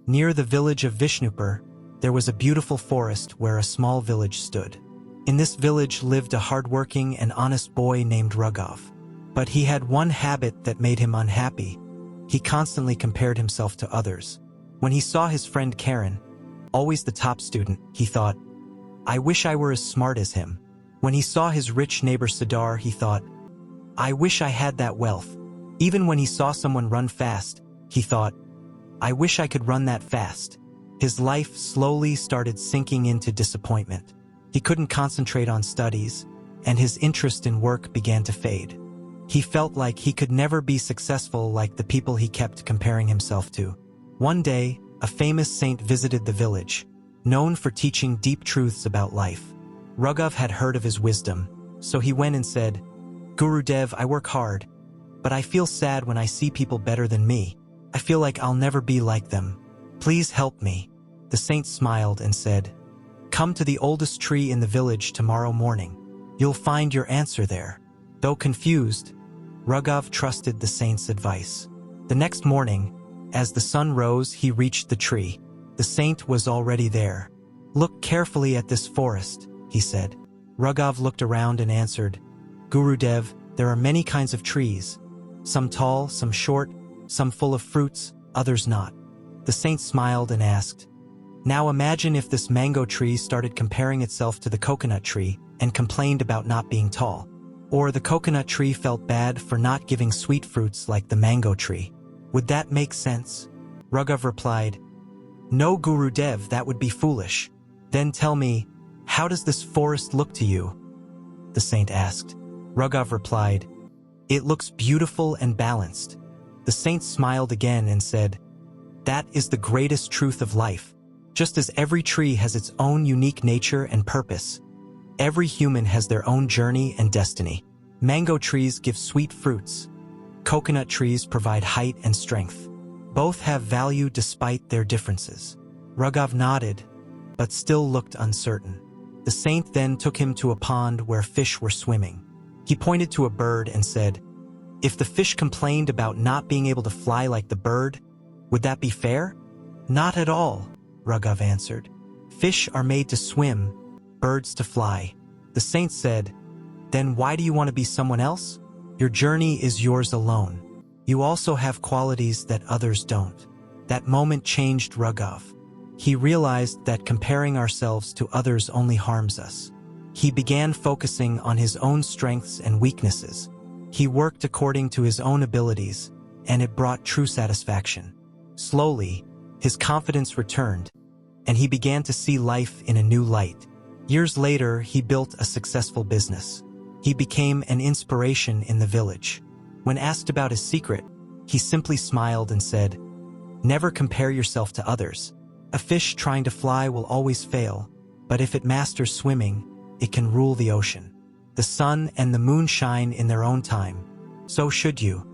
Near the village of Vishnupur, there was a beautiful forest where a small village stood. In this village lived a hardworking and honest boy named Raghav. But he had one habit that made him unhappy. He constantly compared himself to others. When he saw his friend Karen, always the top student, he thought, "I wish I were as smart as him." When he saw his rich neighbor Sidar, he thought, "I wish I had that wealth." Even when he saw someone run fast, he thought, "I wish I could run that fast." His life slowly started sinking into disappointment. He couldn't concentrate on studies, and his interest in work began to fade. He felt like he could never be successful like the people he kept comparing himself to. One day, a famous saint visited the village, known for teaching deep truths about life. Raghav had heard of his wisdom, so he went and said, "Gurudev, I work hard, but I feel sad when I see people better than me. I feel like I'll never be like them. Please help me." The saint smiled and said, "Come to the oldest tree in the village tomorrow morning. You'll find your answer there." Though confused, Raghav trusted the saint's advice. The next morning, as the sun rose, he reached the tree. The saint was already there. "Look carefully at this forest," he said. Raghav looked around and answered, "Gurudev, there are many kinds of trees. Some tall, some short, some full of fruits, others not." The saint smiled and asked, "Now imagine if this mango tree started comparing itself to the coconut tree and complained about not being tall. Or the coconut tree felt bad for not giving sweet fruits like the mango tree. Would that make sense?" Raghav replied, "No, Gurudev, that would be foolish." "Then tell me, how does this forest look to you?" the saint asked. Raghav replied, "It looks beautiful and balanced." The saint smiled again and said, "That is the greatest truth of life. Just as every tree has its own unique nature and purpose, every human has their own journey and destiny. Mango trees give sweet fruits. Coconut trees provide height and strength. Both have value despite their differences." Raghav nodded, but still looked uncertain. The saint then took him to a pond where fish were swimming. He pointed to a bird and said, "If the fish complained about not being able to fly like the bird, would that be fair?" "Not at all," Raghav answered. "Fish are made to swim, birds to fly." The saint said, "Then why do you want to be someone else? Your journey is yours alone. You also have qualities that others don't." That moment changed Raghav. He realized that comparing ourselves to others only harms us. He began focusing on his own strengths and weaknesses. He worked according to his own abilities, and it brought true satisfaction. Slowly, his confidence returned, and he began to see life in a new light. Years later, he built a successful business. He became an inspiration in the village. When asked about his secret, he simply smiled and said, "Never compare yourself to others. A fish trying to fly will always fail, but if it masters swimming, it can rule the ocean. The sun and the moon shine in their own time. So should you."